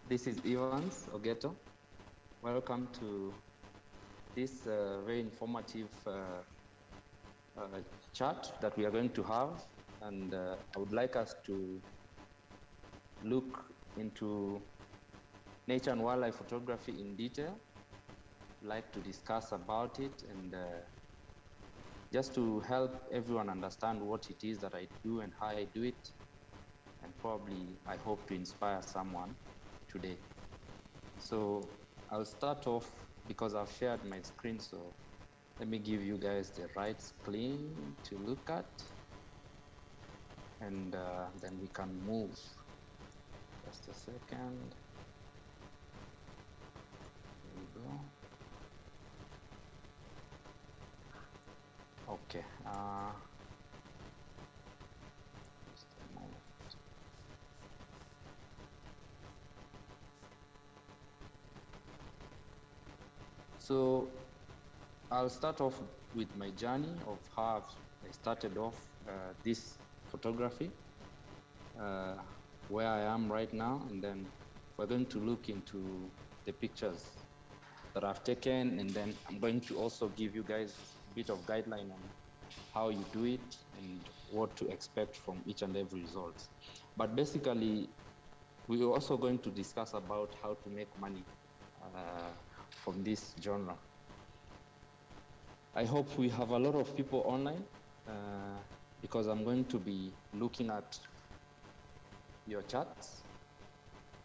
This is Evans Ogeto. Welcome to this very informative chat that we are going to have. And I would like us to look into nature and wildlife photography in detail. I'd like to discuss about it and just to help everyone understand what it is that I do and how I do it. And probably I hope to inspire someone today. So I'll start off because I've shared my screen, so let me give you guys the right screen to look at, and then we can move. Just a second. There we go. Okay. Just a moment. So I'll start off with my journey of how I started off this photography, where I am right now, and then we're going to look into the pictures that I've taken, and then I'm going to also give you guys a bit of guideline on how you do it and what to expect from each and every result. But basically, we're also going to discuss about how to make money from this genre. I hope we have a lot of people online because I'm going to be looking at your chats,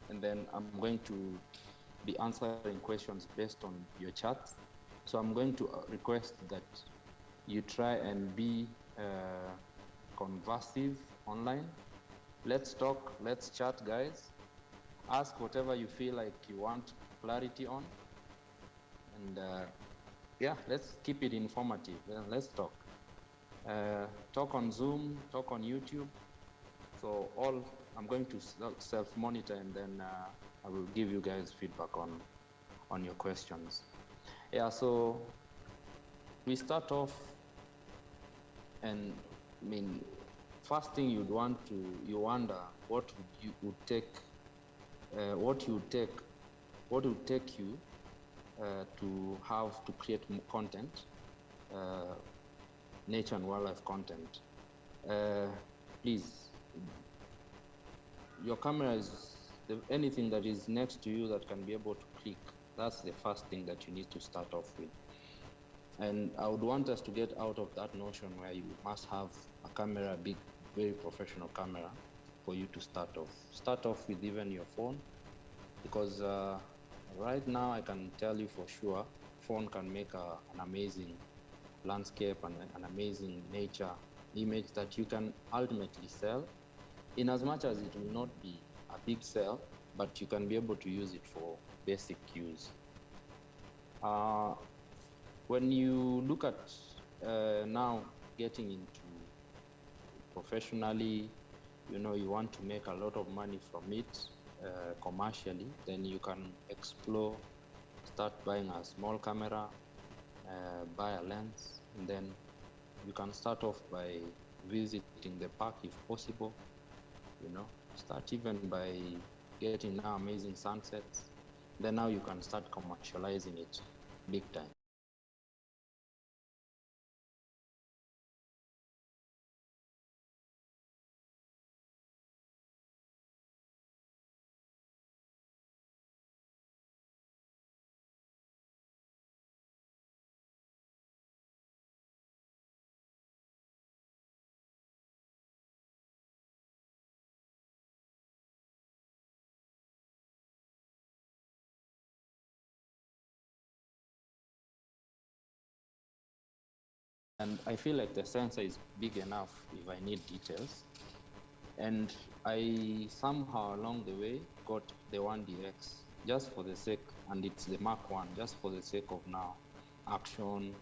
and then I'm going to be answering questions based on your chats. So I'm going to request that you try and be conversive online. Let's talk, let's chat, guys. Ask whatever you feel like you want clarity on. And yeah, let's keep it informative. Let's talk. Talk on Zoom, talk on YouTube. So I'm going to self-monitor, and then I will give you guys feedback on your questions. Yeah, so we start off, and I mean, first thing you wonder what would take you to have to create content, nature and wildlife content. Please, your camera is anything that is next to you that can be able to click. That's the first thing that you need to start off with. And I would want us to get out of that notion where you must have a camera, a big, very professional camera for you to start off. Start off with even your phone, because right now I can tell you for sure, phone can make an amazing landscape and an amazing nature image that you can ultimately sell, in as much as it will not be a big sell, but you can be able to use it for basic use. When you look at now getting into professionally, you want to make a lot of money from it commercially, then you can explore, start buying a small camera, buy a lens, and then you can start off by visiting the park if possible. Start even by getting now amazing sunsets. Then now you can start commercializing it big time. And I feel like the sensor is big enough if I need details. And I somehow along the way got the 1DX just for the sake, and it's the Mark 1, just for the sake of now action.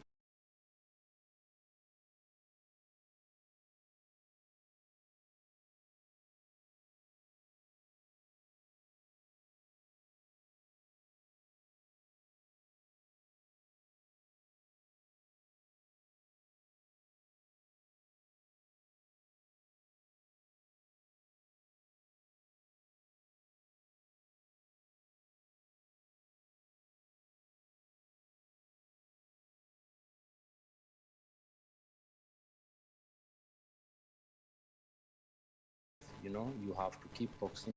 you have to keep proximity.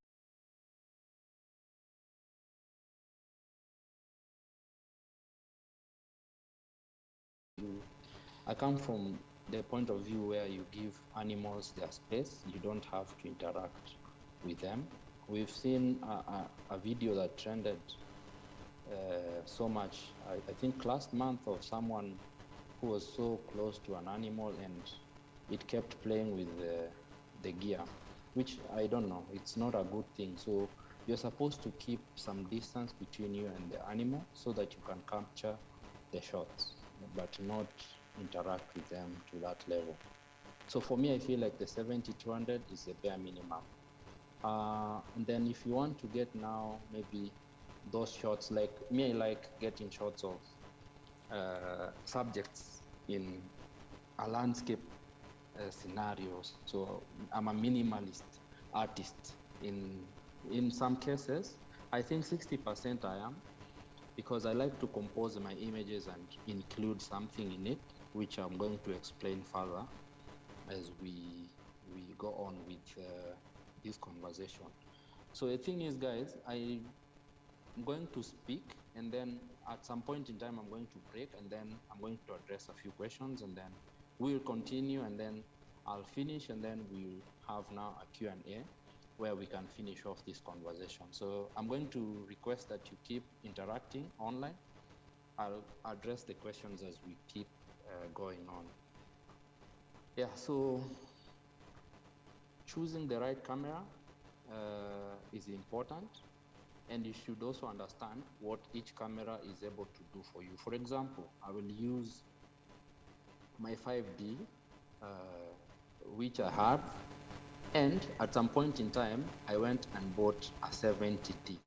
I come from the point of view where you give animals their space. You don't have to interact with them. We've seen a video that trended so much, I think last month, of someone who was so close to an animal and it kept playing with the gear, which I don't know, it's not a good thing. So you're supposed to keep some distance between you and the animal so that you can capture the shots, but not interact with them to that level. So for me, I feel like the 70-200 is the bare minimum. And then if you want to get now maybe those shots, like me, I like getting shots of subjects in a landscape scenarios. So I'm a minimalist artist. In some cases, I think 60% I am, because I like to compose my images and include something in it, which I'm going to explain further as we go on with this conversation. So the thing is, guys, I'm going to speak, and then at some point in time I'm going to break, and then I'm going to address a few questions, and then we'll continue, and then I'll finish, and then we'll have now a Q&A where we can finish off this conversation. So I'm going to request that you keep interacting online. I'll address the questions as we keep going on. Yeah, so choosing the right camera is important, and you should also understand what each camera is able to do for you. For example, I will use my 5D, which I have, and at some point in time, I went and bought a 70D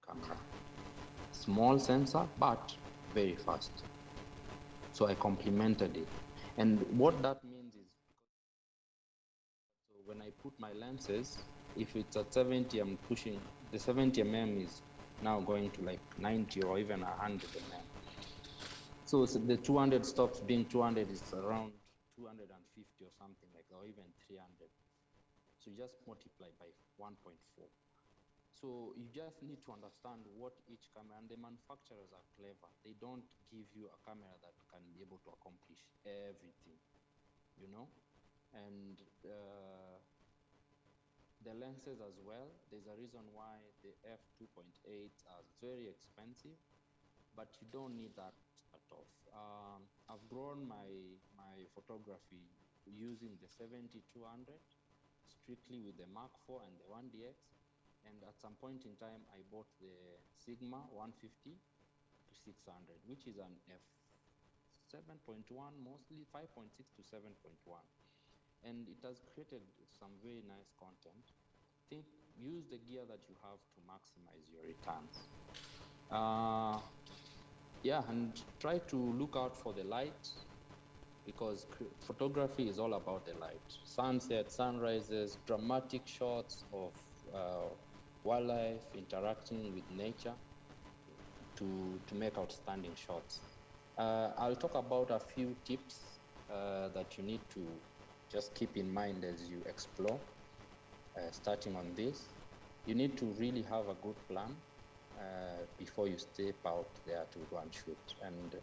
camera. Small sensor, but very fast. So I complemented it. And what that means is, so when I put my lenses, if it's at 70, I'm pushing, the 70 mm is now going to like 90 or even 100 mm. So the 200 stops being 200 is around 250 or something like that, or even 300. So you just multiply by 1.4. So you just need to understand what each camera, and the manufacturers are clever. They don't give you a camera that can be able to accomplish everything, and the lenses as well. There's a reason why the f2.8 are very expensive, but you don't need that at all. I've grown my photography using the 70-200 strictly with the Mark IV and the 1DX. And at some point in time, I bought the Sigma 150 to 600, which is an f7.1, mostly 5.6 to 7.1. And it has created some very nice content. Use the gear that you have to maximize your returns. Yeah, and try to look out for the light, because photography is all about the light. Sunsets, sunrises, dramatic shots of wildlife interacting with nature to make outstanding shots. I'll talk about a few tips that you need to just keep in mind as you explore, starting on this. You need to really have a good plan before you step out there to go and shoot. And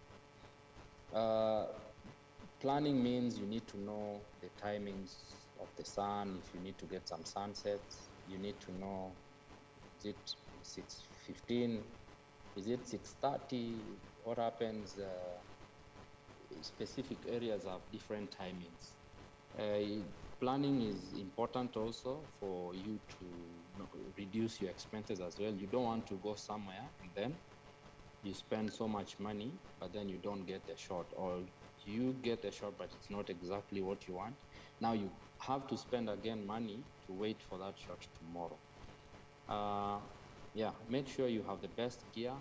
planning means you need to know the timings of the sun. If you need to get some sunsets, you need to know, is it 6:15? Is it 6:30? What happens? Specific areas have different timings. Planning is important also for you to reduce your expenses as well. You don't want to go somewhere and then you spend so much money, but then you don't get the shot, or you get a shot, but it's not exactly what you want. Now you have to spend again money to wait for that shot tomorrow. Yeah, make sure you have the best gear.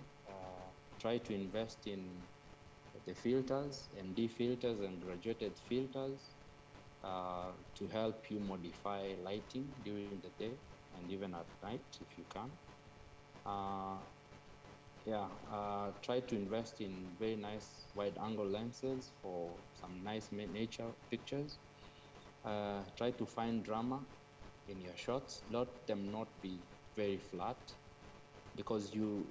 Try to invest in the filters, ND filters and graduated filters to help you modify lighting during the day and even at night if you can. Yeah, try to invest in very nice wide angle lenses for some nice nature pictures. Try to find drama in your shots. Let them not be very flat, because you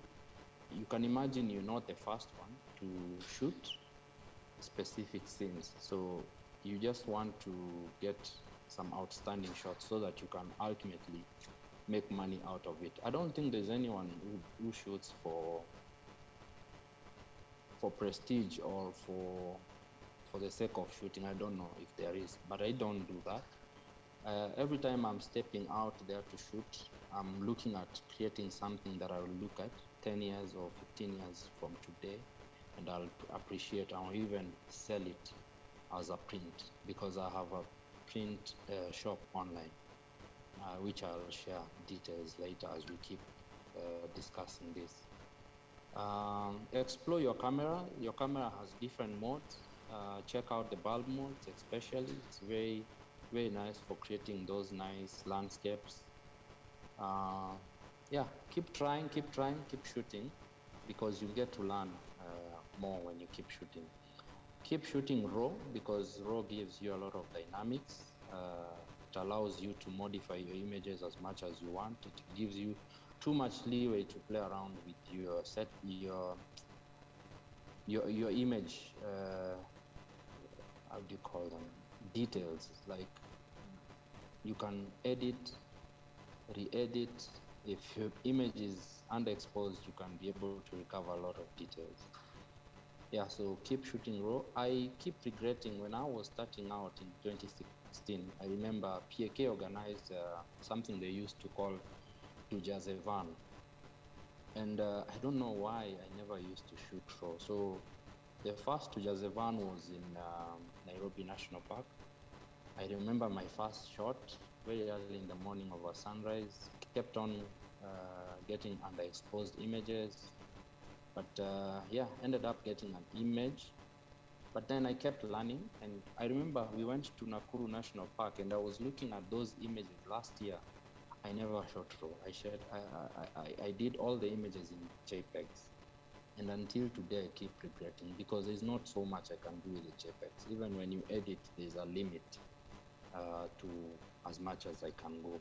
can imagine you're not the first one to shoot specific scenes. So you just want to get some outstanding shots so that you can ultimately make money out of it. I don't think there's anyone who shoots for prestige or for the sake of shooting. I don't know if there is, but I don't do that. Every time I'm stepping out there to shoot, I'm looking at creating something that I will look at 10 years or 15 years from today, and I'll appreciate, I'll even sell it as a print, because I have a print shop online, which I'll share details later as we keep discussing this. Explore your camera. Your camera has different modes. Check out the bulb modes especially. It's very, very nice for creating those nice landscapes. Yeah, keep trying, keep shooting, because you get to learn more when you keep shooting. Keep shooting raw, because raw gives you a lot of dynamics. It allows you to modify your images as much as you want. It gives you too much leeway to play around with your your image. How do you call them? Details. Like, you can edit, re-edit. If your image is underexposed, you can be able to recover a lot of details. Yeah, so keep shooting raw. I keep regretting when I was starting out in 2016. I remember PAK organized something they used to call Tujazevan. And I don't know why I never used to shoot raw. So the first Tujazevan was in Nairobi National Park. I remember my first shot very early in the morning of a sunrise, kept on getting underexposed images, but yeah, ended up getting an image. But then I kept learning, and I remember we went to Nakuru National Park, and I was looking at those images last year. I never shot raw. I did all the images in JPEGs, and until today I keep regretting, because there's not so much I can do with the JPEGs. Even when you edit, there's a limit to as much as I can go.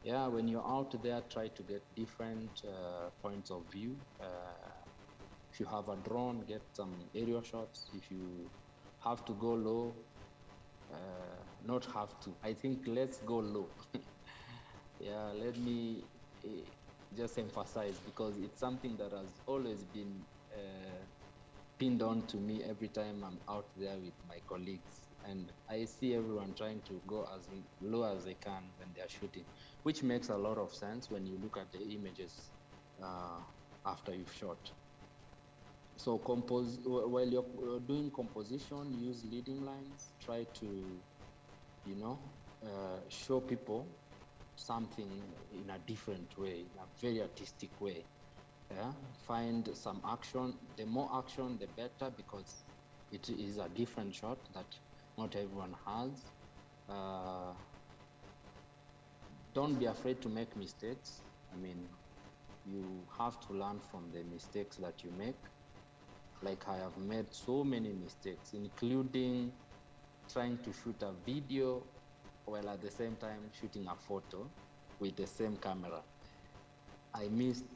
Yeah, when you're out there, try to get different points of view. If you have a drone, get some aerial shots. If you have to go low, not have to. I think let's go low. Yeah, let me just emphasize, because it's something that has always been pinned on to me every time I'm out there with my colleagues. And I see everyone trying to go as low as they can when they're shooting, which makes a lot of sense when you look at the images after you've shot. So while you're doing composition, use leading lines. Try to, you know, show people something in a different way, in a very artistic way. Yeah? Find some action. The more action, the better, because it is a different shot that not everyone has. Don't be afraid to make mistakes. I mean, you have to learn from the mistakes that you make. Like, I have made so many mistakes, including trying to shoot a video while at the same time shooting a photo with the same camera. I missed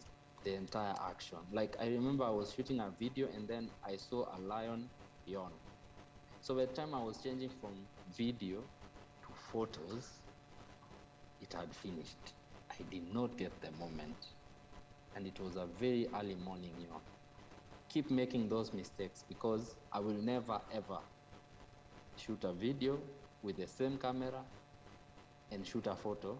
the entire action. Like, I remember I was shooting a video and then I saw a lion yawn. So by the time I was changing from video to photos, it had finished. I did not get the moment. And it was a very early morning yawn. Keep making those mistakes, because I will never ever shoot a video with the same camera and shoot a photo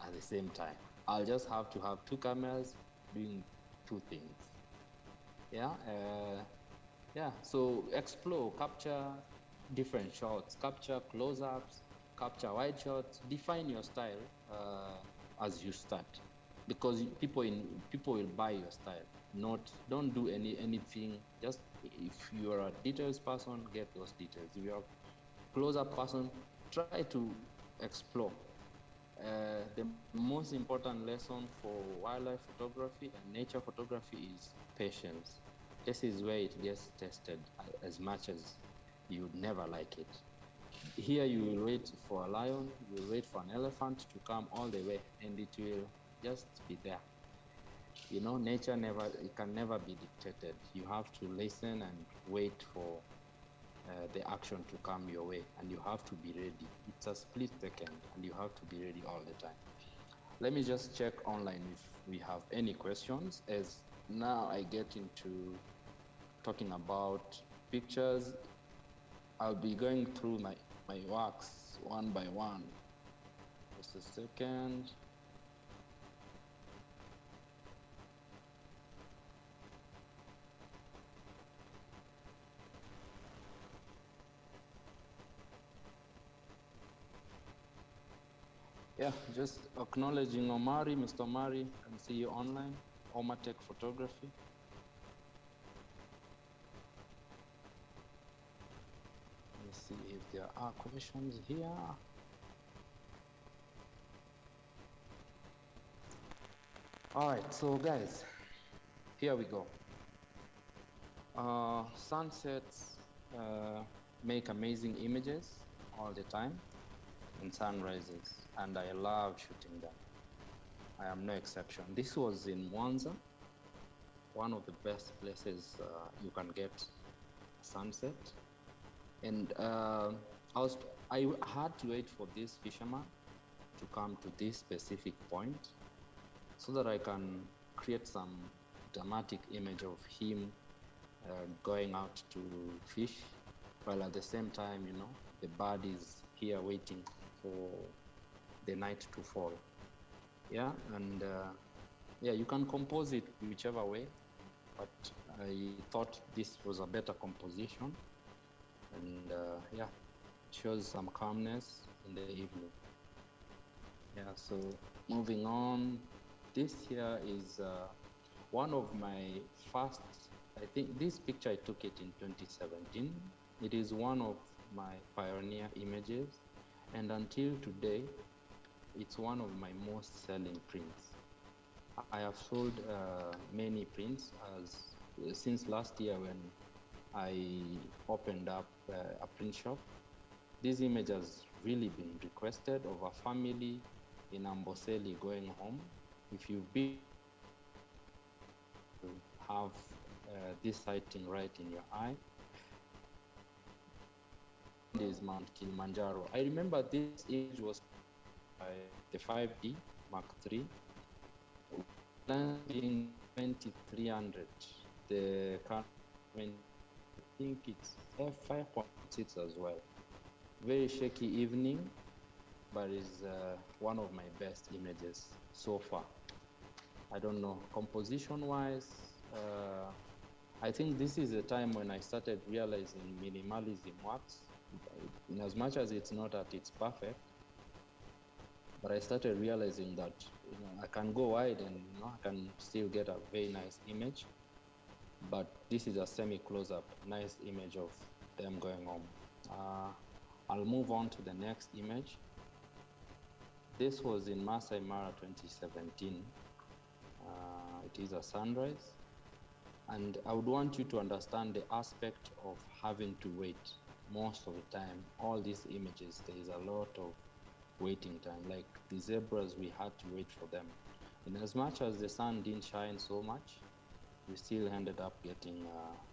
at the same time. I'll just have to have two cameras doing two things. Yeah, yeah. So explore, capture different shots, capture close-ups, capture wide shots. Define your style as you start, because people will buy your style. Don't do anything. Just, if you are a details person, get those details. If you're a close-up person, try to explore. The most important lesson for wildlife photography and nature photography is patience. This is where it gets tested as much as you'd never like it. Here you will wait for a lion, you will wait for an elephant to come all the way, and it will just be there. You know, nature it can never be dictated. You have to listen and wait for the action to come your way, and you have to be ready. It's a split second, and you have to be ready all the time. Let me just check online if we have any questions, as now I get into talking about pictures. I'll be going through my works one by one. Just a second. Yeah, just acknowledging Omari, Mr. Omari, can see you online. Omatech Photography. Let me see if there are questions here. All right, so guys, here we go. Sunsets make amazing images all the time, and sunrises, and I love shooting them. I am no exception. This was in Mwanza, one of the best places you can get sunset. And I had to wait for this fisherman to come to this specific point so that I can create some dramatic image of him going out to fish, while at the same time, you know, the bird is here waiting for the night to fall. Yeah, and yeah, you can compose it whichever way, but I thought this was a better composition, and yeah, it shows some calmness in the evening. Yeah, so moving on, this here is one of my first, I think this picture I took it in 2017. It is one of my pioneer images, and until today, it's one of my most selling prints. I have sold many prints since last year when I opened up a print shop. This image has really been requested of a family in Amboseli going home. If you've been to have this sighting right in your eye, is Mount Kilimanjaro. I remember this image was by the 5D Mark III, landing 2300. The current, I think it's F5.6 as well. Very shaky evening, but is one of my best images so far. I don't know, composition-wise, I think this is the time when I started realizing minimalism works. In as much as it's not at its perfect, but I started realizing that, you know, I can go wide and, you know, I can still get a very nice image. But this is a semi-close-up, nice image of them going home. I'll move on to the next image. This was in Masai Mara 2017. It is a sunrise. And I would want you to understand the aspect of having to wait most of the time. All these images, there is a lot of waiting time. Like the zebras, we had to wait for them. And as much as the sun didn't shine so much, we still ended up getting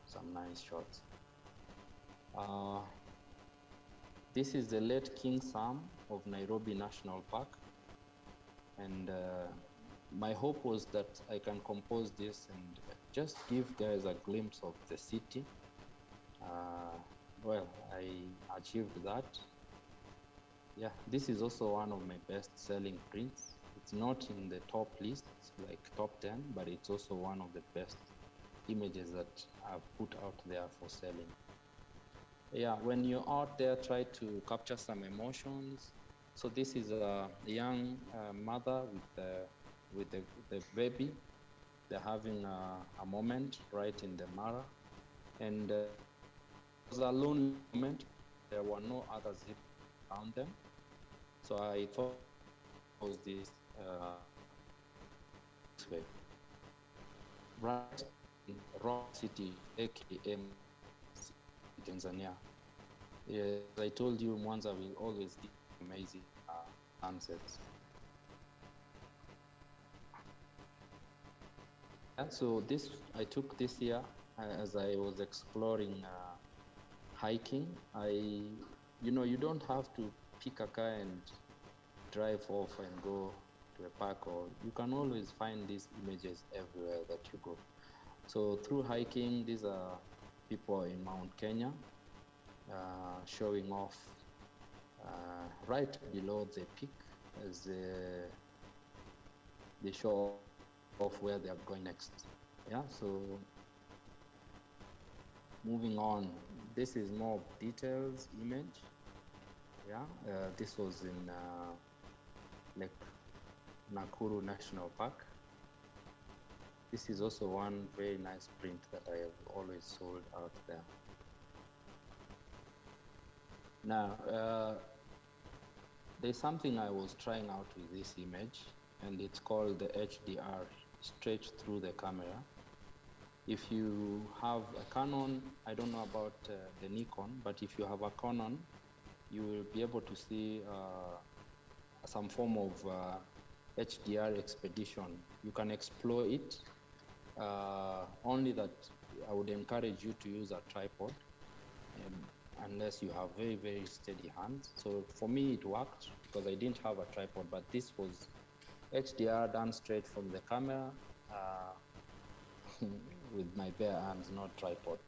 some nice shots. This is the late King Sam of Nairobi National Park. And my hope was that I can compose this and just give guys a glimpse of the city. Well, I achieved that. Yeah, this is also one of my best-selling prints. It's not in the top list, like top 10, but it's also one of the best images that I've put out there for selling. Yeah, when you're out there, try to capture some emotions. So this is a young mother with the baby. They're having a moment right in the Mara. And it was a lonely moment. There were no other zebras around them. So I thought was this way, right in Rock City, aka Tanzania. Yeah, as I told you, Mwanza will always give amazing sunsets. Yeah, so I took this year as I was exploring hiking. You don't have to pick a car and drive off and go to a park, or you can always find these images everywhere that you go. So through hiking, these are people in Mount Kenya showing off right below the peak as they show off where they are going next. Yeah, so moving on, this is more details image. Yeah, this was in Lake Nakuru National Park. This is also one very nice print that I have always sold out there. Now, there's something I was trying out with this image, and it's called the HDR, stretch through the camera. If you have a Canon, I don't know about the Nikon, but if you have a Canon, you will be able to see some form of HDR expedition. You can explore it, only that I would encourage you to use a tripod unless you have very, very steady hands. So for me, it worked because I didn't have a tripod, but this was HDR done straight from the camera with my bare hands, not tripod.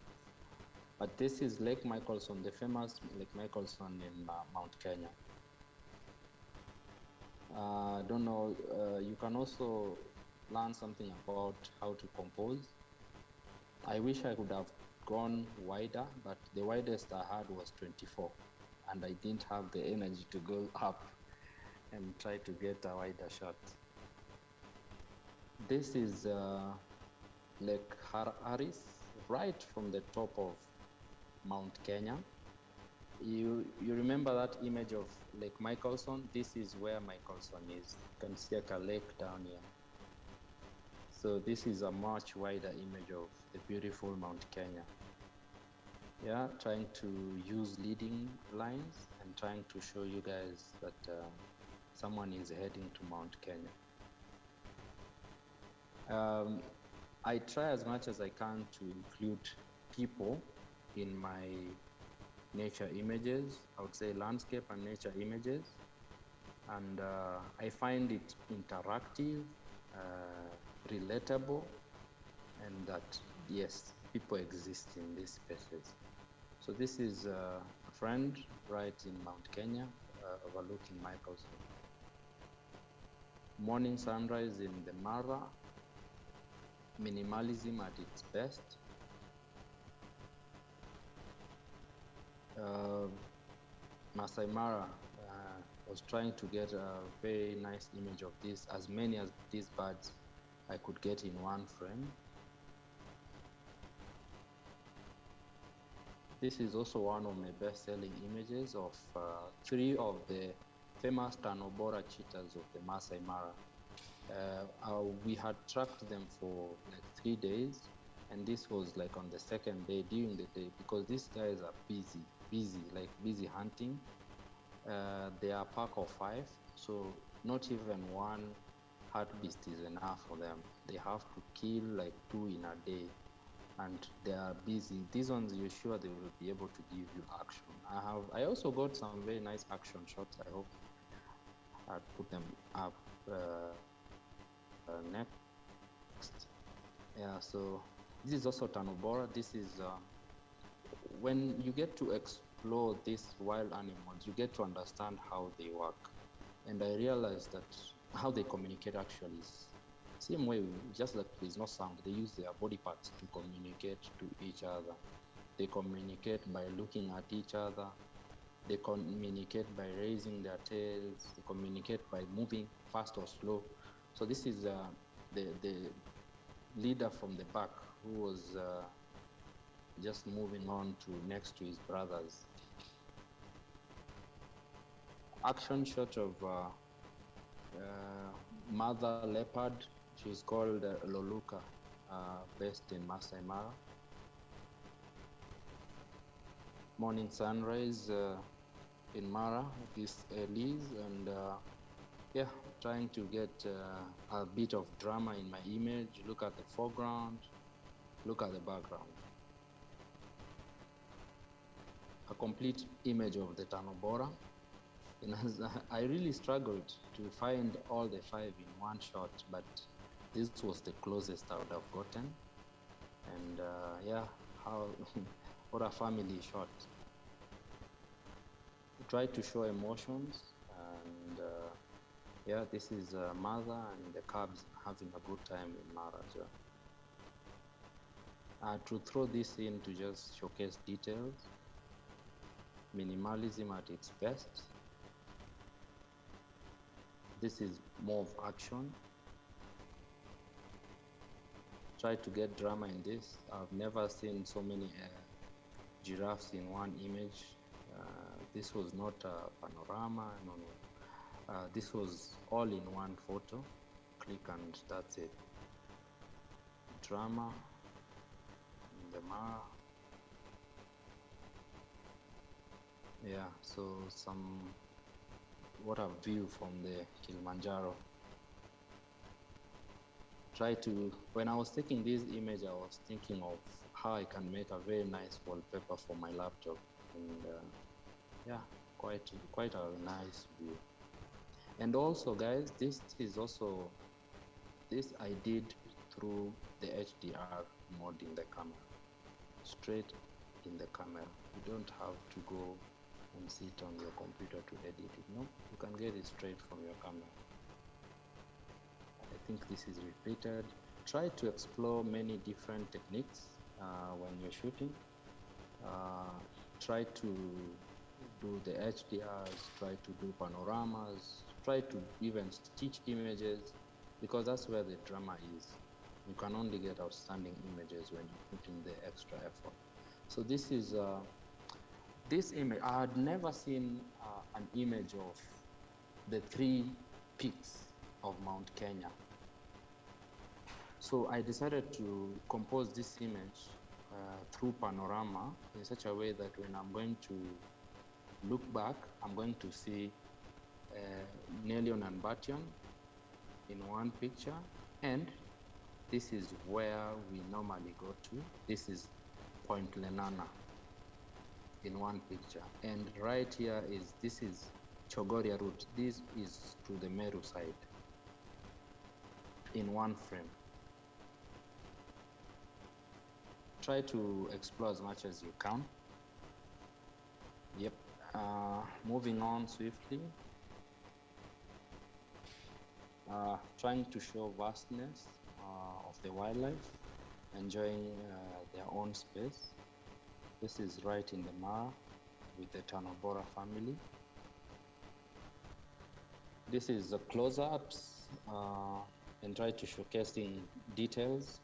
But this is Lake Michelson, the famous Lake Michelson in Mount Kenya. I don't know, you can also learn something about how to compose. I wish I could have gone wider, but the widest I had was 24, and I didn't have the energy to go up and try to get a wider shot. This is Lake Harris, right from the top of Mount Kenya. You remember that image of Lake Michelson? This is where Michelson is. You can see a lake down here. So this is a much wider image of the beautiful Mount Kenya. Yeah, trying to use leading lines and trying to show you guys that someone is heading to Mount Kenya. I try as much as I can to include people in my nature images. I would say landscape and nature images. And I find it interactive, relatable, and that, yes, people exist in these spaces. So this is a friend right in Mount Kenya, overlooking Michelson. Morning sunrise in the Mara, minimalism at its best. Masai Mara, was trying to get a very nice image of this, as many as these birds I could get in one frame. This is also one of my best-selling images of 3 of the famous Tanobora cheetahs of the Masai Mara. We had tracked them for like 3 days, and this was like on the 2nd day during the day, because these guys are busy hunting. They are a pack of 5, so not even one hartebeest is enough for them. They have to kill like 2 in a day, and they are busy. These ones, you're sure they will be able to give you action. I also got some very nice action shots. I hope I'll put them up next. Yeah, so this is also Tanobora. This is when you get to explore these wild animals, you get to understand how they work. And I realized that how they communicate actually is same way, just like there's no sound, they use their body parts to communicate to each other. They communicate by looking at each other. They communicate by raising their tails. They communicate by moving fast or slow. So this is the leader from the back who was just moving on to next to his brothers. Action shot of mother leopard. She's called Loluka, based in Masai Mara. Morning sunrise in Mara, this Elise, and yeah, trying to get a bit of drama in my image. Look at the foreground, look at the background. A complete image of the Tanobora. And I really struggled to find all the 5 in one shot, but this was the closest I would have gotten. And yeah, how what a family shot. Try to show emotions, and yeah, this is mother and the cubs having a good time in Mara as well. To throw this in to just showcase details, minimalism at its best. This is more of action. Try to get drama in this. I've never seen so many giraffes in one image. This was not a panorama, no. This was all in one photo. Click and that's it. Drama in the Mara. Yeah, so what a view from the Kilimanjaro. When I was taking this image, I was thinking of how I can make a very nice wallpaper for my laptop. And yeah, quite a nice view. And also guys, this I did through the HDR mode in the camera, straight in the camera. You don't have to go and sit on your computer to edit it. No, you can get it straight from your camera. I think this is repeated. Try to explore many different techniques when you're shooting. Try to do the HDRs, try to do panoramas, try to even stitch images, because that's where the drama is. You can only get outstanding images when you put in the extra effort. So this is this image. I had never seen an image of the 3 peaks of Mount Kenya. So I decided to compose this image through panorama in such a way that when I'm going to look back, I'm going to see Nelion and Bation in one picture, and this is where we normally go to. This is Point Lenana in one picture, and right here this is Chogoria route. This is to the Meru side in one frame. Try to explore as much as you can. Yep. Moving on swiftly. Trying to show vastness of the wildlife, enjoying their own space. This is right in the Mara with the Tanobora family. This is the close-ups and try to showcasing details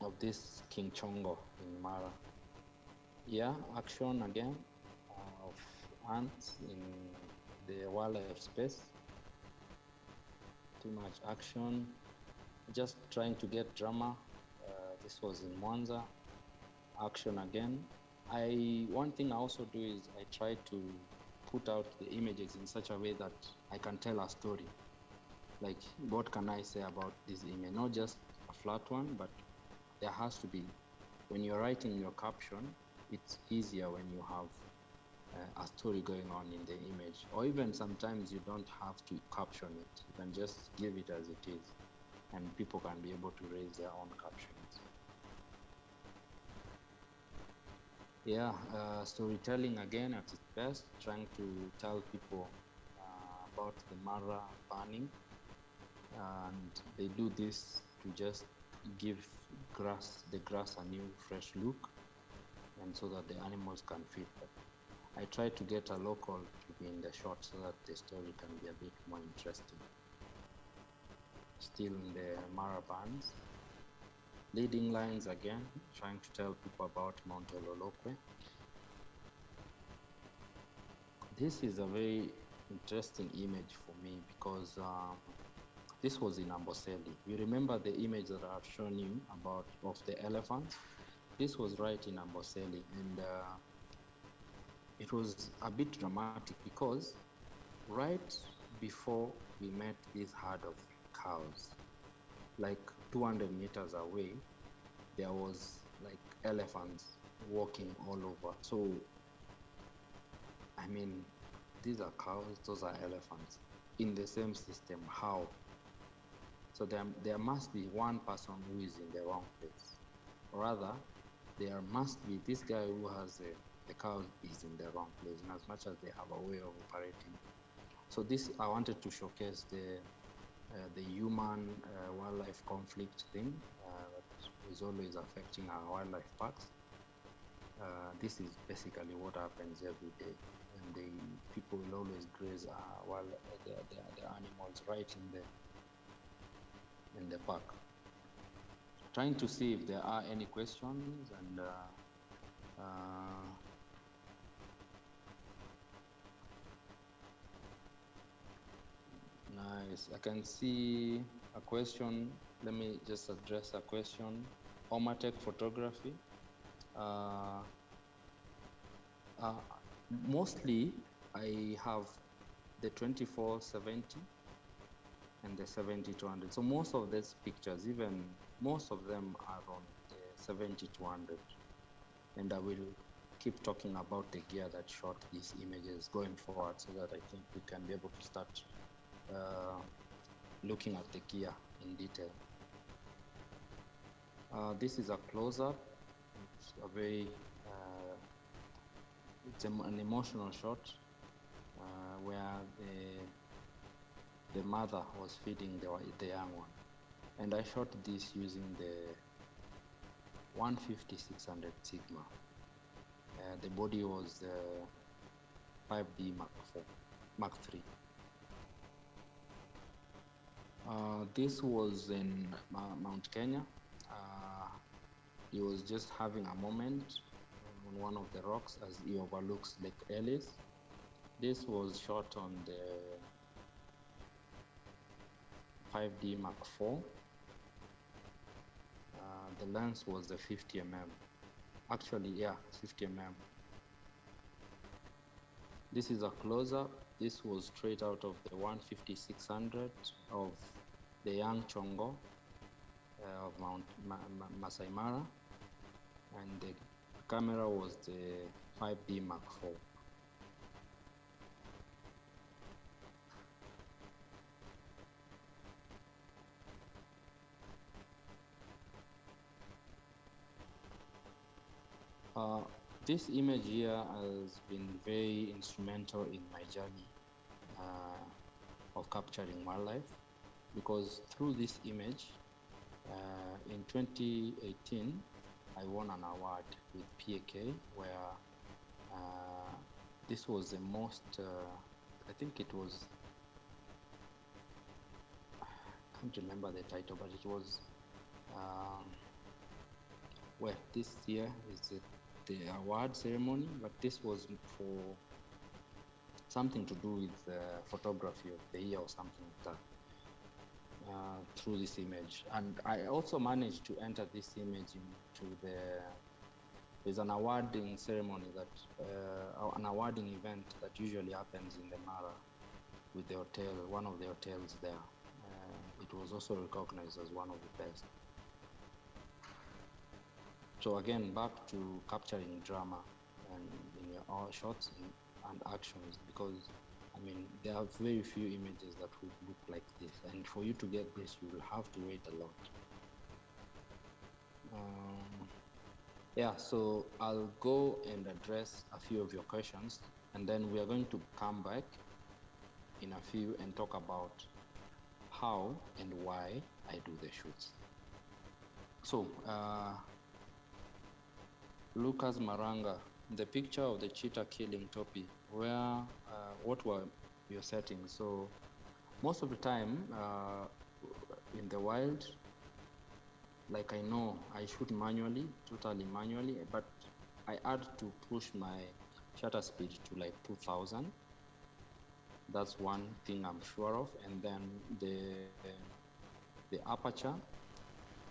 of this King Chongo in Mara. Yeah, action again of ants in the wildlife space. Too much action, just trying to get drama. This was in Mwanza. Action again. One thing I also do is I try to put out the images in such a way that I can tell a story. Like, what can I say about this image? Not just a flat one, but there has to be, when you're writing your caption, it's easier when you have a story going on in the image. Or even sometimes you don't have to caption it. You can just give it as it is, and people can be able to raise their own captions. Yeah, storytelling again at its best, trying to tell people about the Mara burning, and they do this to just give the grass a new fresh look, and so that the animals can feed them. I try to get a local to be in the shot so that the story can be a bit more interesting. Still in the Mara bands. Leading lines again, trying to tell people about Mount Ololokwe. This is a very interesting image for me because this was in Amboseli. You remember the image that I've shown you about of the elephants? This was right in Amboseli, and it was a bit dramatic because right before we met this herd of cows, like 200 meters away, there was like elephants walking all over. So, I mean, these are cows, those are elephants in the same system. How? So there must be one person who is in the wrong place. Or rather, there must be this guy who has the cow is in the wrong place, in as much as they have a way of operating. So this, I wanted to showcase the human wildlife conflict thing that is always affecting our wildlife parks. This is basically what happens every day, and the people will always graze while the animals right in the park. Trying to see if there are any questions, and nice. I can see a question. Let me just address a question. Omatech photography. Mostly, I have the 2470 and the 70-200. So most of these pictures, even most of them are on the 70-200. And I will keep talking about the gear that shot these images going forward, so that I think we can be able to start looking at the gear in detail. This is a close-up. It's a very, it's an emotional shot where the mother was feeding the young one. And I shot this using the 150-600 Sigma. The body was 5D Mark III. This was in Mount Kenya. He was just having a moment on one of the rocks as he overlooks Lake Ellis. This was shot on the 5D Mark IV. The lens was the 50 mm. Actually, yeah, 50 mm. This is a close-up. This was straight out of the 150-600 of the young chongo of Mount Masai Mara, and the camera was the 5D Mark IV. This image here has been very instrumental in my journey of capturing wildlife, because through this image, in 2018, I won an award with PAK, where this was the most, I think it was, I can't remember the title, but it was, well, this year is the award ceremony, but this was for something to do with photography of the year or something like that, through this image. And I also managed to enter this image into there's an awarding ceremony that, an awarding event that usually happens in the Mara with the hotel, one of the hotels there. It was also recognized as one of the best. So again, back to capturing drama and in your shots and actions, because I mean, there are very few images that would look like this, and for you to get this, you will have to wait a lot. Yeah, so I'll go and address a few of your questions, and then we are going to come back in a few and talk about how and why I do the shoots. So, Lucas Maranga, the picture of the cheetah killing Topi, what were your settings? So most of the time in the wild, like I know I shoot manually, totally manually, but I had to push my shutter speed to like 2000. That's one thing I'm sure of. And then the aperture,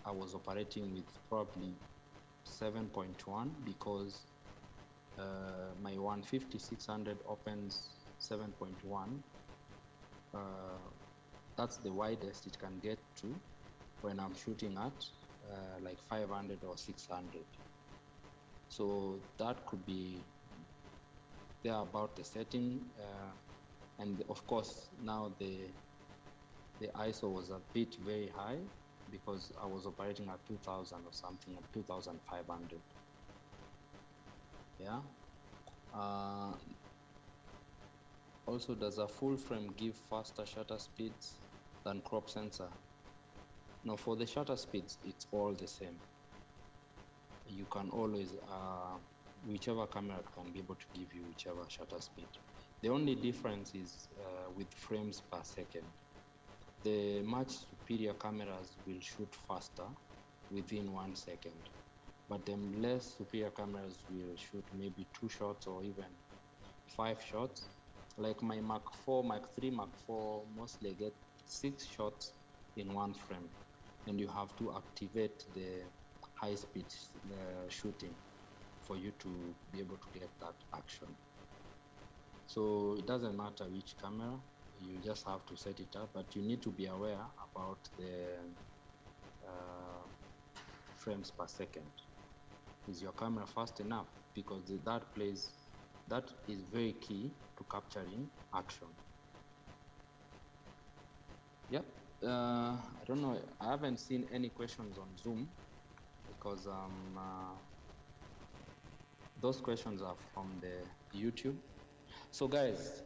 I was operating with probably 7.1 because my 150-600 opens 7.1. That's the widest it can get to when I'm shooting at like 500 or 600. So that could be there about the setting. And of course, now the ISO was a bit very high because I was operating at 2000 or something, at 2500. Yeah. Also, does a full frame give faster shutter speeds than crop sensor? No, for the shutter speeds, it's all the same. You can always, whichever camera can be able to give you whichever shutter speed. The only difference is with frames per second. The much superior cameras will shoot faster within 1 second, but the less superior cameras will shoot maybe 2 shots or even 5 shots. Like my Mark 4, Mark 3, Mark 4 mostly get 6 shots in 1 frame, and you have to activate the high speed shooting for you to be able to get that action. So it doesn't matter which camera, you just have to set it up, but you need to be aware about the frames per second. Is your camera fast enough? Because that is very key to capturing action. Yep. I don't know. I haven't seen any questions on Zoom because those questions are from the YouTube. So guys,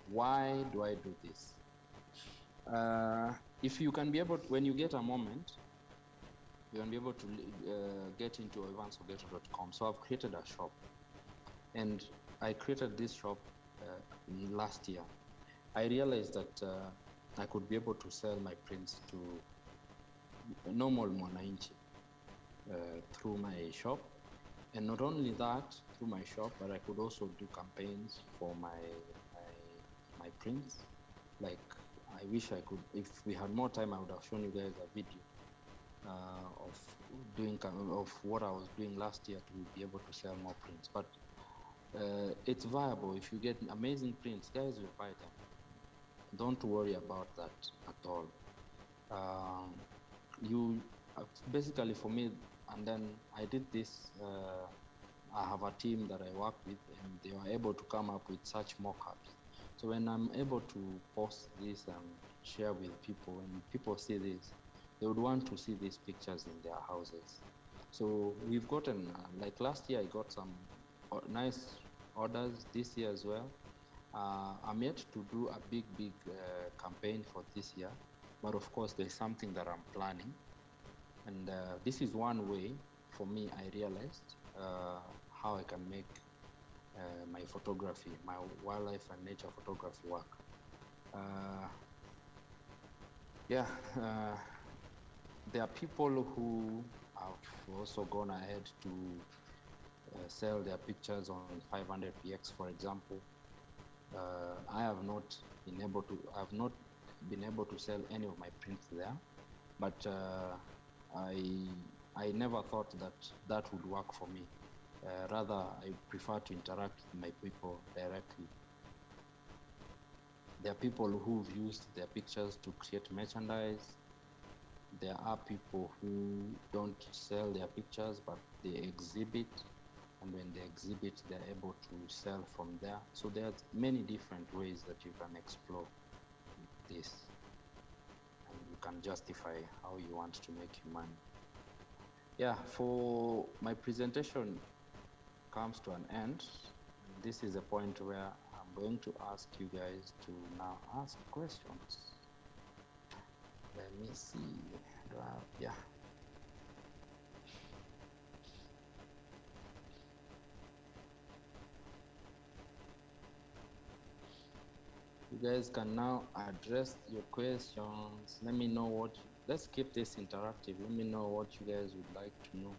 why do I do this? If you can be able to, when you get a moment, you can be able to get into evansogeto.com. So I've created a shop, and I created this shop last year. I realized that I could be able to sell my prints to normal mwananchi through my shop, and not only that through my shop, but I could also do campaigns for my prints. Like, I wish I could, if we had more time, I would have shown you guys a video of what I was doing last year to be able to sell more prints. But it's viable. If you get amazing prints, guys will buy them. Don't worry about that at all. Basically for me, and then I did this. I have a team that I work with, and they were able to come up with such mock-ups. So when I'm able to post this and share with people, when people see this, they would want to see these pictures in their houses. So we've gotten, like last year, I got some nice orders. This year as well. I'm yet to do a big campaign for this year, but of course there's something that I'm planning, and this is one way for me. I realized how I can make my photography, my wildlife and nature photography work. There are people who have also gone ahead to sell their pictures on 500px, for example. I have not been able to sell any of my prints there, but I never thought that would work for me. Rather, I prefer to interact with my people directly. There are people who've used their pictures to create merchandise. There are people who don't sell their pictures, but they exhibit. And when they exhibit, they're able to sell from there. So there are many different ways that you can explore this, and you can justify how you want to make your money. Yeah, for my presentation comes to an end. This is a point where I'm going to ask you guys to now ask questions. Let me see. Yeah. You guys can now address your questions. Let me know let's keep this interactive. Let me know what you guys would like to know.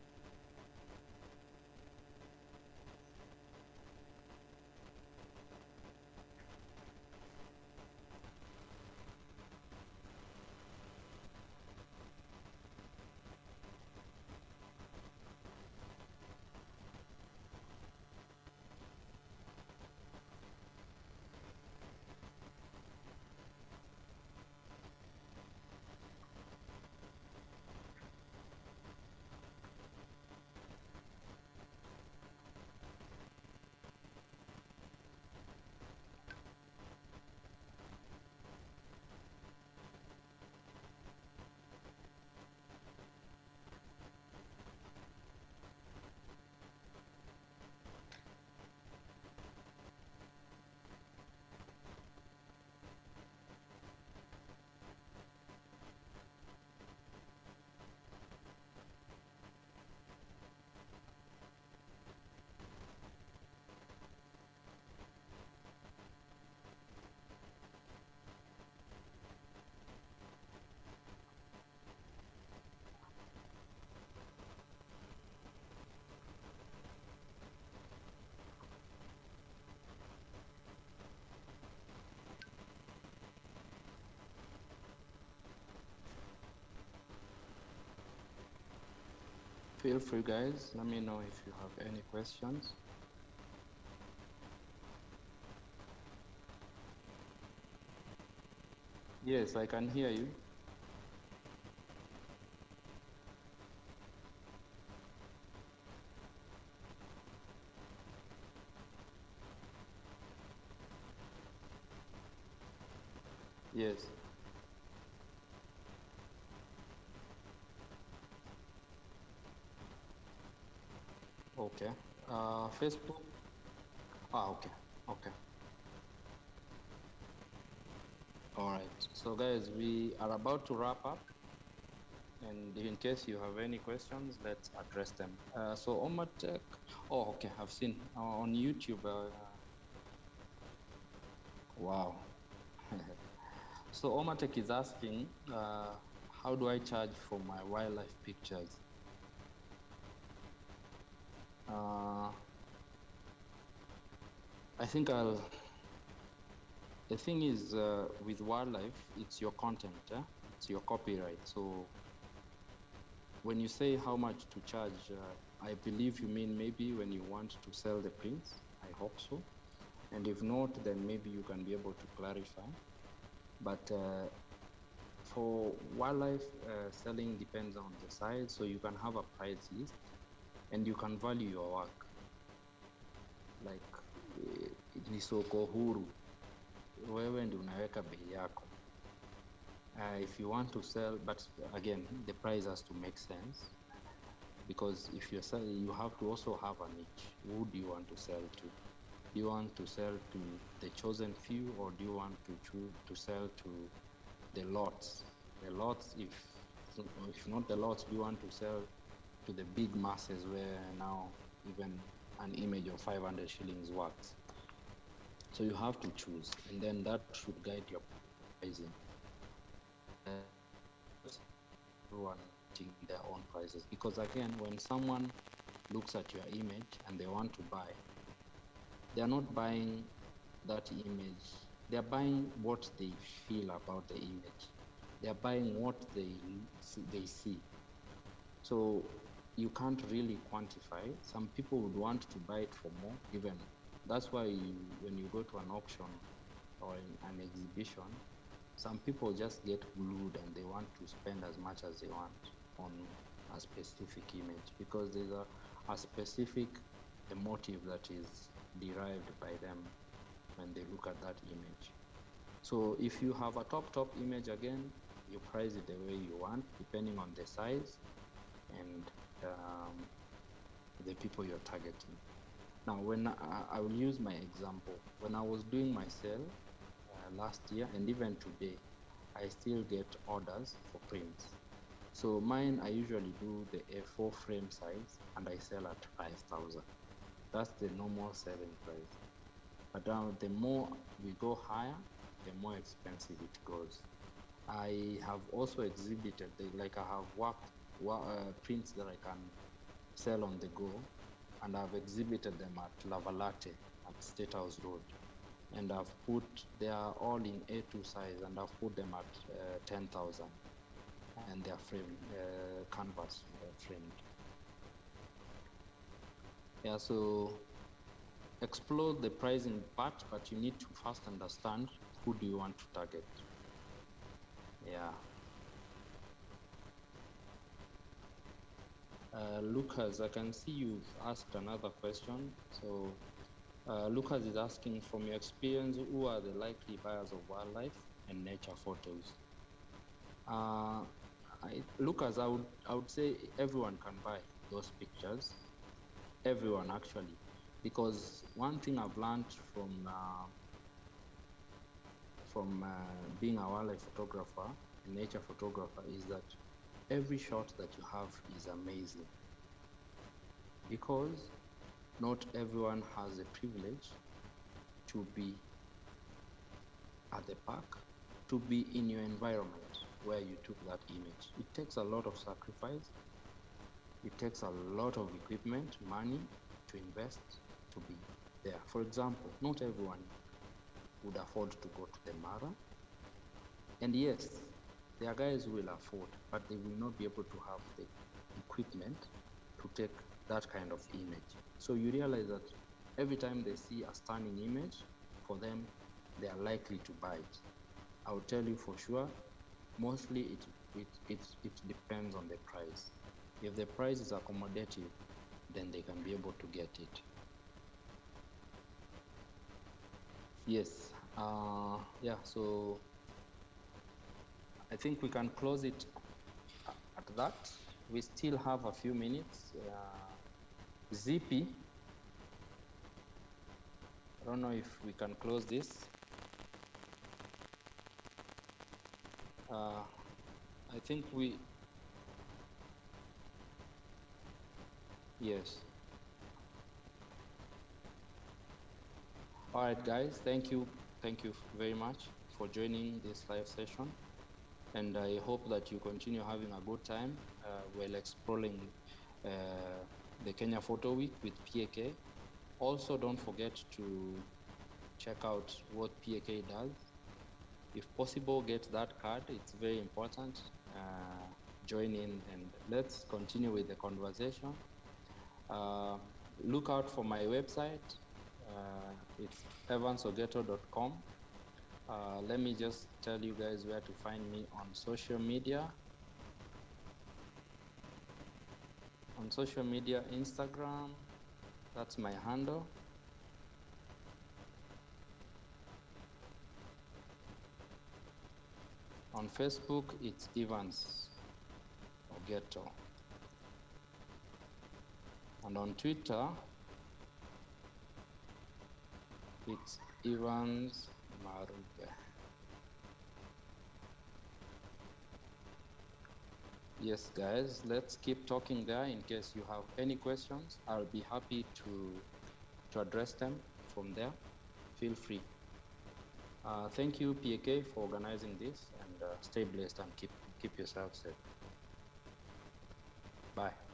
Feel free, guys. Let me know if you have any questions. Yes, I can hear you. Yes. Okay. Facebook. Ah, okay. Okay. All right. So, guys, we are about to wrap up. And in case you have any questions, let's address them. So, Omatek. Oh, okay. I've seen on YouTube. Wow. So, Omatek is asking, how do I charge for my wildlife pictures? I think the thing is, with wildlife, it's your content, it's your copyright. So when you say how much to charge, I believe you mean maybe when you want to sell the prints. I hope so. And if not, then maybe you can be able to clarify. But for wildlife, selling depends on the size. So you can have a price list and you can value your work. Like ni soko huru, wewe ndio unaweka bei yako. If you want to sell, but again, the price has to make sense, because if you're selling, you have to also have a niche. Who do you want to sell to? Do you want to sell to the chosen few, or do you want to sell to the lots? The lots, if not the lots, do you want to sell to the big masses where now even an image of 500 shillings works? So you have to choose, and then that should guide your pricing. Everyone setting their own prices, because again, when someone looks at your image and they want to buy, they are not buying that image. They are buying what they feel about the image. They are buying what they see. So you can't really quantify. Some people would want to buy it for more. Even that's why when you go to an auction or an exhibition, some people just get glued and they want to spend as much as they want on a specific image, because there's a specific motive that is derived by them when they look at that image. So if you have a top image, again, you price it the way you want, depending on the size and the people you're targeting. Now, when I will use my example, when I was doing my sale last year, and even today, I still get orders for prints. So mine, I usually do the A4 frame size, and I sell at 5,000. That's the normal selling price. But now, the more we go higher, the more expensive it goes. I have also exhibited, like I have worked prints that I can sell on the go, and I've exhibited them at Lavalate at State House Road. And they are all in A2 size, and I've put them at 10,000, and they are framed, canvas framed. Yeah, so explore the pricing part, but you need to first understand who do you want to target. Yeah. Lucas, I can see you've asked another question. So Lucas is asking, from your experience, who are the likely buyers of wildlife and nature photos? Lucas, I would say everyone can buy those pictures. Everyone, actually, because one thing I've learned from being a wildlife photographer, a nature photographer, is that every shot that you have is amazing, because not everyone has the privilege to be at the park, to be in your environment where you took that image. It takes a lot of sacrifice. It takes a lot of equipment, money to invest to be there. For example, not everyone would afford to go to the Mara. And yes, there are guys who will afford, but they will not be able to have the equipment to to take that kind of image. So you realize that every time they see a stunning image, for them, they are likely to buy it. I'll tell you for sure, mostly it depends on the price. If the price is accommodative, then they can be able to get it. Yes, yeah, so I think we can close it at that. We still have a few minutes. Zippy, I don't know if we can close this. I think yes. All right, guys, thank you very much for joining this live session. And I hope that you continue having a good time while exploring the Kenya Photo Week with PAK. Also, don't forget to check out what PAK does. If possible, get that card. It's very important. Join in and let's continue with the conversation. Look out for my website. It's evansogeto.com. Let me just tell you guys where to find me on social media. On social media, Instagram, that's my handle. On Facebook, it's Evans Ogeto. And on Twitter, it's Evans Marube. Yes, guys, let's keep talking there. In case you have any questions, I'll be happy to address them from there. Feel free. Thank you, PAK, for organizing this, and stay blessed and keep yourself safe. Bye.